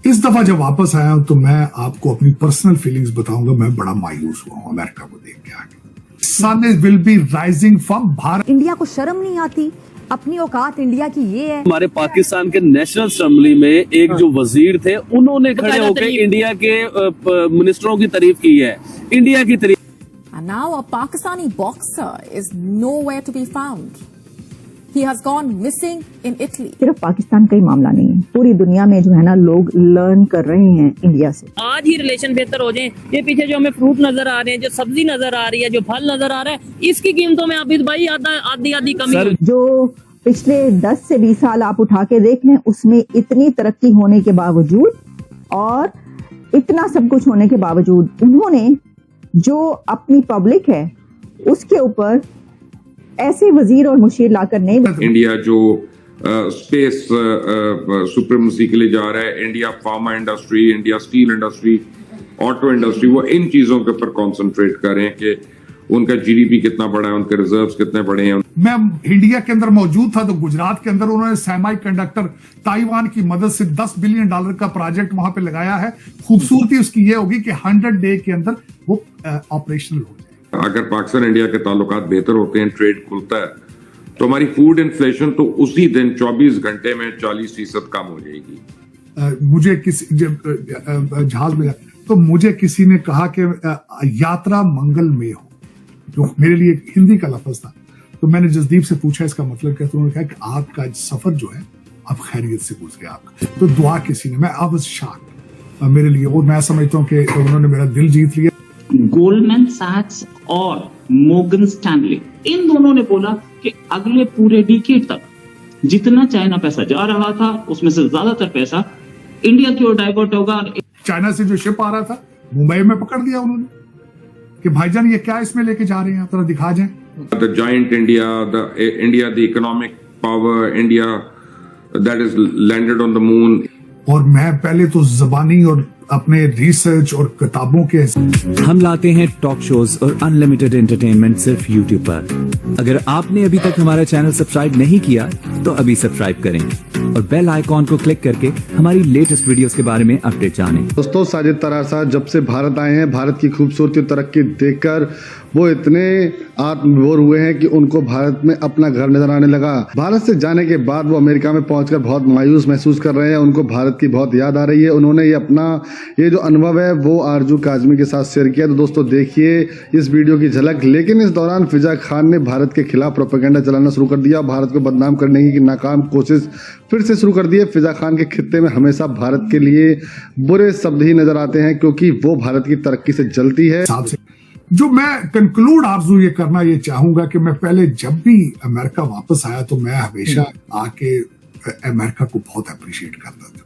इस दफा जब वापस आया हूं तो मैं आपको अपनी पर्सनल फीलिंग्स बताऊंगा। मैं बड़ा मायूस हुआ हूं अमेरिका को देख के आगे। Sun will be rising from Bharat. India को शर्म नहीं आती? अपनी औकात इंडिया की ये है। हमारे पाकिस्तान के नेशनल असेंबली में एक जो वजीर थे उन्होंने खड़े होकर इंडिया के मिनिस्टरों की तारीफ की है, इंडिया की तारीफ। And now a Pakistani boxer is nowhere to be found. He has gone missing in Italy. सिर्फ पाकिस्तान का ही मामला नहीं है, पूरी दुनिया में जो है ना लोग लर्न कर रहे हैं इंडिया से। आज ही रिलेशन बेहतर हो जाए। ये पीछे जो हमें फ्रूट नजर आ रहे हैं, जो सब्जी नजर आ रही है, जो फल नजर आ रहा है, इसकी कीमतों में अभी भाई आधी कमी। जो पिछले 10 से 20 साल आप उठा के देख लें, उसमें इतनी तरक्की होने के बावजूद और इतना सब कुछ होने के बावजूद उन्होंने जो अपनी पब्लिक है उसके ऊपर ऐसे वजीर और मुशीर लाकर नहीं। इंडिया जो स्पेस सुप्रीमेसी के लिए जा रहा है, India pharma industry, India steel industry, auto industry, वो इन चीजों के ऊपर कॉन्सेंट्रेट करें कि उनका जीडीपी कितना बड़ा है, उनके रिजर्व्स कितने बड़े हैं। मैं इंडिया के अंदर मौजूद था तो गुजरात के अंदर उन्होंने सेमी कंडक्टर ताइवान की मदद से $10 बिलियन का प्रोजेक्ट वहां पे लगाया है। खूबसूरती उसकी ये होगी कि 100 डे के अंदर वो ऑपरेशनल हो जाए। अगर पाकिस्तान इंडिया के ताल्लुकात बेहतर होते हैं, ट्रेड खुलता है, तो हमारी फूड इन्फ्लेशन तो उसी दिन 24 घंटे में 40% कम हो जाएगी। मुझे किसी जहाज में तो मुझे किसी ने कहा कि यात्रा मंगलमय हो, जो मेरे लिए हिंदी का लफ्ज था। तो मैंने जसदीप से पूछा इसका मतलब क्या, तो उन्होंने कहा कि आपका सफर जो है अब खैरियत से गुजरे आपका। तो दुआ किसी ने, मैं आई वाज शॉक्ड मेरे लिए, और मैं समझता हूँ कि उन्होंने मेरा दिल जीत लिया। गोल्डमैन सैक्स और मोर्गन स्टैनली, इन दोनों ने बोला कि अगले पूरे डिकेड तक जितना चाइना पैसा जा रहा था उसमें से ज्यादातर पैसा इंडिया की ओर डाइवर्ट होगा। चाइना से जो शिप आ रहा था मुंबई में पकड़ दिया उन्होंने कि भाईजान ये क्या इसमें लेके जा रहे हैं, थोड़ा दिखा जाए। The giant India, the economic power, India that is landed on the moon. और मैं पहले तो ज़बानी और अपने रिसर्च और किताबों के हम लाते हैं टॉक शोज और अनलिमिटेड एंटरटेनमेंट सिर्फ YouTube पर। अगर आपने अभी तक हमारा चैनल सब्सक्राइब नहीं किया तो अभी सब्सक्राइब करें और बेल आइकॉन को क्लिक करके हमारी लेटेस्ट वीडियोस के बारे में अपडेट जानें। दोस्तों, साजिद तरासा जब से भारत आए हैं, भारत की खूबसूरती तरक्की देखकर वो इतने आत्मविभोर हुए हैं कि उनको भारत में अपना घर नजर आने लगा। भारत से जाने के बाद वो अमेरिका में पहुंचकर बहुत मायूस महसूस कर रहे हैं। उनको भारत की बहुत याद आ रही है। उन्होंने ये जो अनुभव है वो आरजू काजमी के साथ शेयर किया। तो दोस्तों देखिए इस वीडियो की झलक। लेकिन इस दौरान फिजा खान ने भारत के खिलाफ प्रोपेगेंडा चलाना शुरू कर दिया। भारत को बदनाम करने की नाकाम कोशिश फिर से शुरू कर दी है। फिजा खान के खित्ते में हमेशा भारत के लिए बुरे शब्द ही नजर आते हैं क्योंकि वो भारत की तरक्की से जलती है। जो मैं कंक्लूड आरजू ये करना ये चाहूंगा कि मैं पहले जब भी अमेरिका वापस आया तो मैं हमेशा आके अमेरिका को बहुत अप्रिशिएट करता था।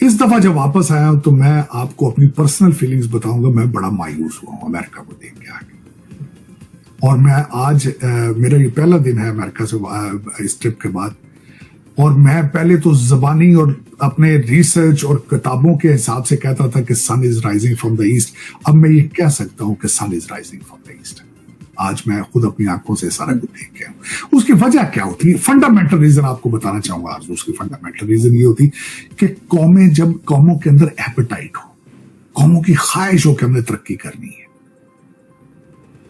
इस दफा जब वापस आया हूं तो मैं आपको अपनी पर्सनल फीलिंग्स बताऊंगा। मैं बड़ा मायूस हुआ हूं अमेरिका को देख के आगे। और मैं आज मेरा ये पहला दिन है अमेरिका से इस ट्रिप के बाद, और मैं पहले तो ज़बानी और अपने रिसर्च और किताबों के हिसाब से कहता था कि sun is rising from the east. अब मैं ये कह सकता हूं कि sun is rising from the east. आज मैं खुद अपनी आंखों से सारा कुछ देख के हूं। उसकी वजह क्या होती है? फंडामेंटल रीजन आपको बताना चाहूंगा आज। उसकी फंडामेंटल रीजन ये होती कि जब कौमों के अंदर एपेटाइट हो, कौमों की ख्वाहिश हो कि हमने तरक्की करनी है,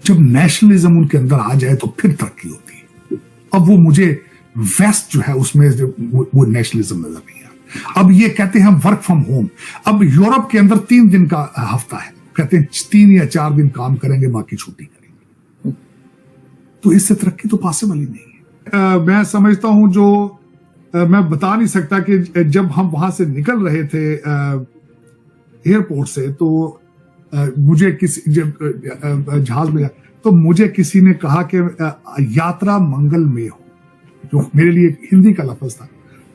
जब नेशनलिज्म उनके अंदर आ जाए तो फिर तरक्की होती है। अब वो मुझे वेस्ट जो है उसमें वो नेशनलिज्म नजर नहीं आता। अब ये कहते हैं हम वर्क फ्रॉम होम। अब यूरोप के अंदर 3 दिन का हफ्ता है, कहते हैं 3 या 4 दिन काम करेंगे, बाकी छुट्टी करेंगे। तो इससे तरक्की तो पॉसिबल ही नहीं है। मैं समझता हूं जो मैं बता नहीं सकता कि जब हम वहां से निकल रहे थे एयरपोर्ट से तो मुझे जहाज में तो मुझे किसी ने कहा कि यात्रा मंगलमय हो, जो मेरे लिए हिंदी का लफ्ज था।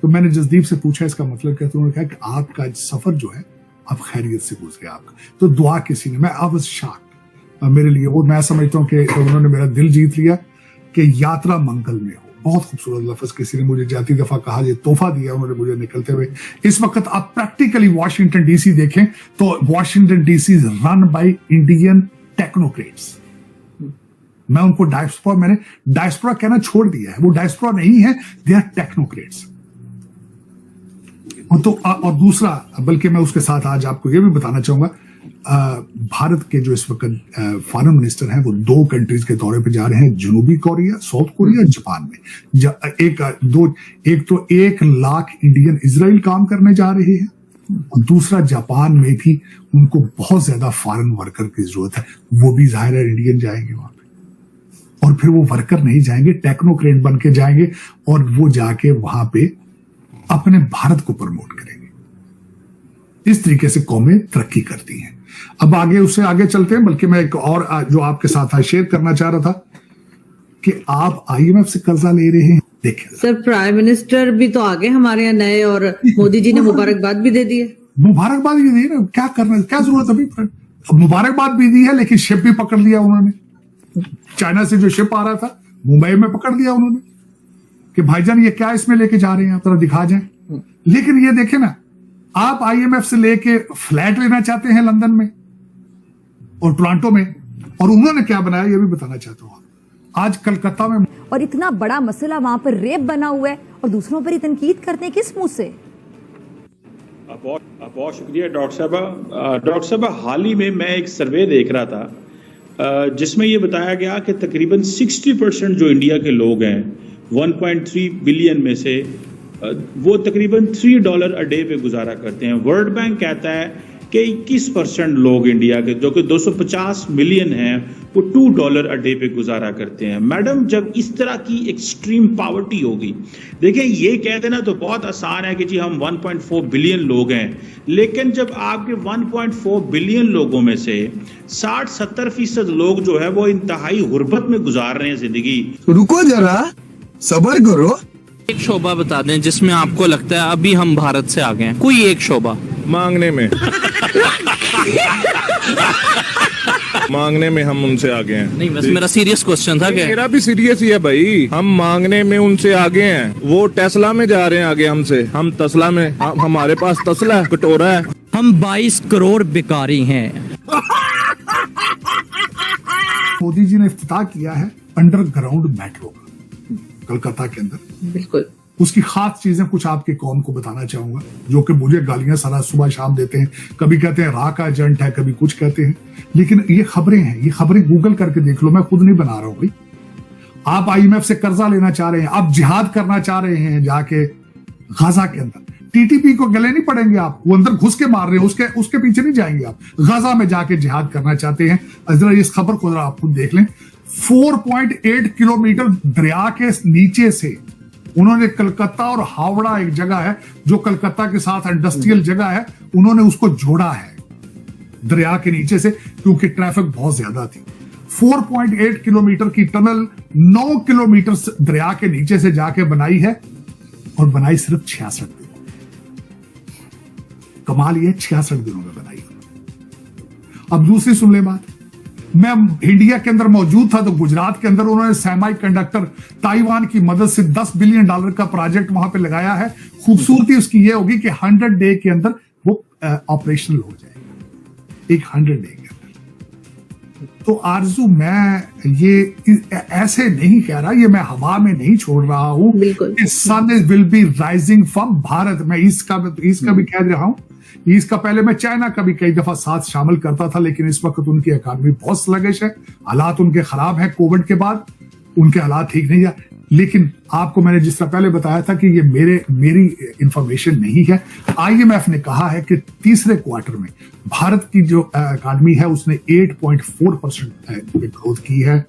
तो मैंने जसदीप से पूछा इसका मतलब क्या, तो उन्होंने कहा कि आपका सफर जो है अब खैरियत से गुजरे आपका। तो दुआ किसी ने, मैं आई वाज शॉक्ड मेरे लिए, और मैं समझता हूँ कि उन्होंने मेरा दिल जीत लिया कि यात्रा मंगलमय हो। बहुत खूबसूरत लफ्ज किसी ने मुझे जाती दफा कहा, ये तोहफा दिया उन्होंने मुझे निकलते हुए। इस वक्त आप प्रैक्टिकली वॉशिंगटन डीसी देखें तो Washington DC is run by Indian technocrats. मैं उनको मैंने डायस्पोरा कहना छोड़ दिया है। वो डायस्पोरा नहीं है, दे आर टेक्नोक्रेट्स। तो और दूसरा, बल्कि मैं उसके साथ आज आपको ये भी बताना चाहूंगा, भारत के जो इस वक्त फॉरेन मिनिस्टर हैं वो 2 कंट्रीज के दौरे पे जा रहे हैं, जनूबी कोरिया, साउथ कोरिया, जापान में। एक तो 1 लाख इंडियन इजराइल काम करने जा रहे हैं, और दूसरा जापान में भी उनको बहुत ज्यादा फॉरेन वर्कर की जरूरत है। वो भी जाहिर है इंडियन जाएंगे वहां पे, और फिर वो वर्कर नहीं जाएंगे, टेक्नोक्रेट बन के जाएंगे, और वो जाके वहां पे अपने भारत को प्रमोट करेंगे। इस तरीके से कौमें तरक्की करती हैं। अब आगे उससे आगे चलते हैं, बल्कि मैं एक और जो आपके साथ शेयर करना चाह रहा था कि आप IMF से कर्जा ले रहे हैं। देखिए सर, प्राइम मिनिस्टर भी तो आगे हमारे यहाँ नए, और मोदी जी ने मुबारकबाद भी दे दी है। मुबारकबाद भी दी ना, क्या करना, क्या जरूरत अभी? मुबारकबाद भी दी है, लेकिन शिप भी पकड़ लिया उन्होंने। चाइना से जो शिप आ रहा था मुंबई में पकड़ लिया उन्होंने कि भाईजान ये क्या इसमें लेके जा रहे हैं, आप थोड़ा दिखा जाए। लेकिन ये देखे ना, आप IMF से लेके फ्लैट लेना चाहते हैं लंदन में और टोरंटो में, और उन्होंने क्या बनाया ये भी बताना चाहता हूं। आज कलकत्ता में, और इतना बड़ा मसला वहां पर रेप बना हुआ है, और दूसरों पर ही तनकीद करते हैं, किस मुंह से? बहुत शुक्रिया डॉक्टर साहबा। डॉक्टर साहबा, हाल ही में मैं एक सर्वे देख रहा था जिसमें यह बताया गया कि तकरीबन 60% जो इंडिया के लोग हैं, 1.3 बिलियन में से वो तकरीबन $3 अ डे पे गुजारा करते हैं। वर्ल्ड बैंक कहता है कि 21% लोग इंडिया के, जो कि 250 मिलियन हैं, वो $2 अ डे पे गुजारा करते हैं। मैडम, जब इस तरह की एक्सट्रीम पॉवर्टी होगी, देखिए ये कह देना तो बहुत आसान है कि जी हम 1.4 बिलियन लोग हैं, लेकिन जब आपके 1.4 बिलियन लोगों में से 60-70% लोग जो है वो इंतहाई गुर्बत में गुजार रहे हैं जिंदगी। रुको जरा, सब्र करो। एक शोबा बता दें जिसमें आपको लगता है अभी हम भारत से आगे हैं, कोई एक शोबा। मांगने में मांगने में हम उनसे आगे हैं। नहीं, बस मेरा सीरियस क्वेश्चन था। मेरा भी सीरियस ही है भाई, हम मांगने में उनसे आगे हैं। वो टेस्ला में जा रहे हैं आगे हमसे, हम तसला में, हमारे पास तसला है, कटोरा है। हम 22 करोड़ भिखारी हैं। मोदी जी ने इफ्तिताह किया है अंडरग्राउंड मेट्रो का कलकत्ता के अंदर। बिल्कुल, उसकी खास चीजें कुछ आपके कौम को बताना चाहूंगा, जो कि मुझे गालियां सारा सुबह शाम देते हैं। कभी कहते हैं रा का एजेंट है, कभी कुछ कहते हैं, लेकिन ये खबरें हैं, ये खबरें गूगल करके देख लो, मैं खुद नहीं बना रहा हूं भाई। आप IMF से कर्जा लेना चाह रहे हैं, आप जिहाद करना चाह रहे हैं जाके गाजा के अंदर। TTP को गले नहीं पड़ेंगे आप, वो अंदर घुस के मार रहे हैं, उसके पीछे नहीं जाएंगे आप। गाजा में जाके जिहाद करना चाहते हैं। जरा इस खबर को जरा आप खुद देख लें। 4.8 किलोमीटर दरिया के नीचे से उन्होंने कलकत्ता और हावड़ा, एक जगह है जो कलकत्ता के साथ इंडस्ट्रियल जगह है, उन्होंने उसको जोड़ा है दरिया के नीचे से, क्योंकि ट्रैफिक बहुत ज्यादा थी। 4.8 किलोमीटर की टनल 9 किलोमीटर दरिया के नीचे से जाके बनाई है, और बनाई सिर्फ 66 दिनों। कमाल ये 66 दिनों में बनाई। अब दूसरी सुन ले बात, मैं इंडिया के अंदर मौजूद था तो गुजरात के अंदर उन्होंने सेमी कंडक्टर ताइवान की मदद से $10 बिलियन का प्रोजेक्ट वहां पे लगाया है। खूबसूरती उसकी ये होगी कि 100 डे के अंदर वो ऑपरेशनल हो जाएगा, एक 100 डे के अंदर। तो आरजू, मैं ये ऐसे नहीं कह रहा, ये मैं हवा में नहीं छोड़ रहा हूं। Sun will be rising from Bharat. मैं ईस्ट का भी कह रहा हूं। इसका पहले मैं चाइना का भी कई दफा साथ शामिल करता था, लेकिन इस वक्त उनकी इकॉनमी बहुत स्लगिश है, हालात उनके खराब है। कोविड के बाद उनके हालात ठीक नहीं है। लेकिन आपको मैंने जिस तरह पहले बताया था कि ये मेरी इंफॉर्मेशन नहीं है। IMF ने कहा है कि तीसरे क्वार्टर में भारत की जो इकॉनमी है उसने 8.4% ग्रोथ की है,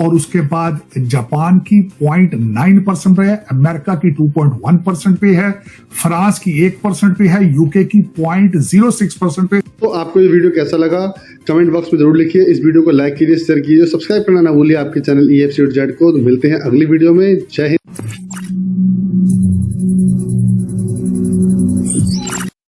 और उसके बाद जापान की 0.9% पे है, अमेरिका की 2.1% पे है, फ्रांस की 1% पे है, यूके की 0.06% पे। तो आपको ये वीडियो कैसा लगा कमेंट बॉक्स में जरूर लिखिए। इस वीडियो को लाइक कीजिए, शेयर कीजिए, सब्सक्राइब करना ना भूलिए आपके चैनल EFC.Z को। तो मिलते हैं अगली वीडियो में। जय हिंद।